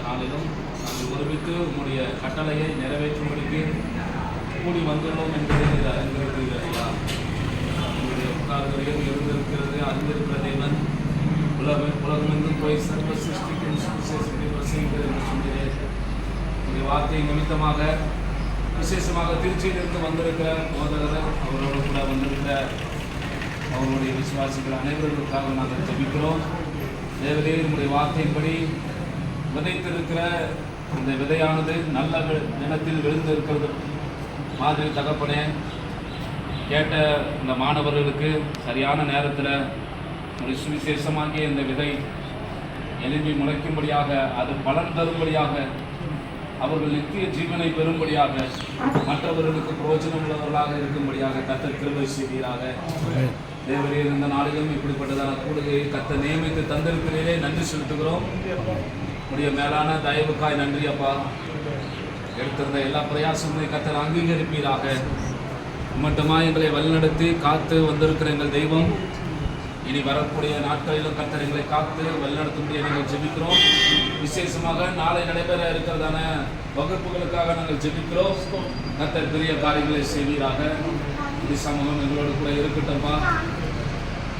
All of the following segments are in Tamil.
நாளிலும் நாங்கள் ஒருமித்து உங்களுடைய கட்டளையை நிறைவேற்றும்படிக்கு கூடி வந்துள்ளோம் என்பதை இது அறிந்திருக்கிறீர்கள் ஐயா. உங்களுடைய உட்கார்களில் இருந்திருக்கிறது அறிந்திருக்கிற தேவன் உலகமெங்கும் போய் சர்வ சிருஷ்டிக்கும் சுவிசேஷத்தை பிரசங்கிக்கிறது என்று சொன்னேன். உங்களுடைய வார்த்தை நிமித்தமாக விசேஷமாக திருச்சியிலிருந்து வந்திருக்கிற போதகர் அவரோடு கூட வந்திருக்கிற அவருடைய விசுவாசிகள் அனைவர்களுக்காக நாங்கள் ஜெபிக்கிறோம். தேவரே, உங்களுடைய வார்த்தையின்படி விதைத்திருக்கிற இந்த விதையானது நல்ல நிலத்தில் விழுந்திருக்கிறது மாதிரி தகப்பனே, கேட்ட இந்த மாணவர்களுக்கு சரியான நேரத்தில் ஒரு சுவிசேஷமாகிய இந்த விதை எழுப்பி முளைக்கும்படியாக, அது பலன் தரும்படியாக, அவர்கள் நித்திய ஜீவனை பெறும்படியாக, மற்றவர்களுக்கு பிரயோஜனம் உள்ளவர்களாக இருக்கும்படியாக கர்த்தர் கிருபை செய்வீராக. தேவரே, இந்த நாளிலும் இப்படிப்பட்டதான கூடுகையை கர்த்தர் நியமித்து தந்திருக்கிறீரே, நன்றி செலுத்துகிறோம். உடைய மேலான தயவுக்காய் நன்றி அப்பா. எடுத்திருந்த எல்லா பிரயாசங்களையும் கர்த்தர் அங்கீகரிப்பீராக. மட்டுமா எங்களை வழிநடத்தி காத்து வந்திருக்கிற எங்கள் தெய்வம், இனி வரக்கூடிய நாட்களிலும் கர்த்தர் எங்களை காத்து வழிநடத்தும்படியாக நாங்கள் ஜெபிக்கிறோம். விசேஷமாக நாளை நடைபெற இருக்கிறதான வகுப்புகளுக்காக நாங்கள் ஜெபிக்கிறோம். கர்த்தர் பெரிய காரியங்களை செய்வீராக. இந்த சமூகம் எங்களோடு கூட இருக்கட்டும்பா.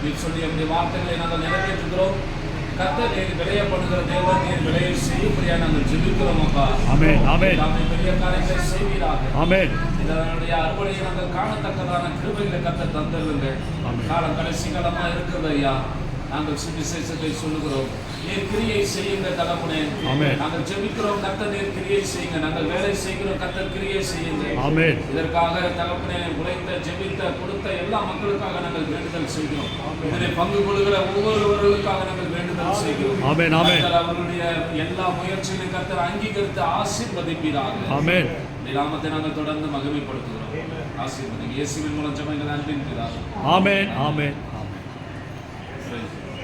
நீ சொல்லி என்னுடைய வார்த்தைகளை நாங்கள் நிறைவேற்றுகிறோம். கர்த்தர் நீர் விளைய பண்ணுகிற தேவன், நீர் விளையை செய்யும்படியாக நாங்கள் ஜெபிக்கிறோம் அப்பா. ஆமென், ஆமென். பெரிய காரியங்களை செய்வீராக. ஆமென். இதனுடைய அறுவடையை நாங்கள் காணத்தக்கதான கிருபைகளை கர்த்தர் தந்துருங்க. காலம் கடைசி காலமாக இருக்கிறது ஐயா. நாங்கள் சுவிசேஷத்தை சொல்லுகிறோம். நீர் கிரியை செய்யுங்க தகப்பனே. நாங்கள் ஜெபிக்கிறோம், கர்த்தர் நீர் கிரியை செய்யுங்க. நாங்கள் வேலை செய்கிறோம், கர்த்தர் கிரியை செய்யுங்க. ஆமென். இதற்காக தகப்பனே உழைத்த, ஜெபித்த, கொடுத்த எல்லா மக்களுக்காக நாங்கள் வேண்டுதல் செய்கிறோம். இதனை பங்கு கொள்கிற ஒவ்வொருவர்களுக்காக நாங்கள் வேண்டுதல் செய்கிறோம். ஆமென், ஆமென். அவர்களுடைய எல்லா முயற்சிகளையும் கர்த்தர் அங்கீகரித்து ஆசீர்வதிப்பீராக. ஆமென். நாமத்தை நாங்கள் தொடர்ந்து மகிமைப்படுத்துகிறோம். ஆசீர்வதிங்க. இயேசுவின் மூலம் ஜெபங்கள் அன்பின் பிதாவே. ஆமென், ஆமென்.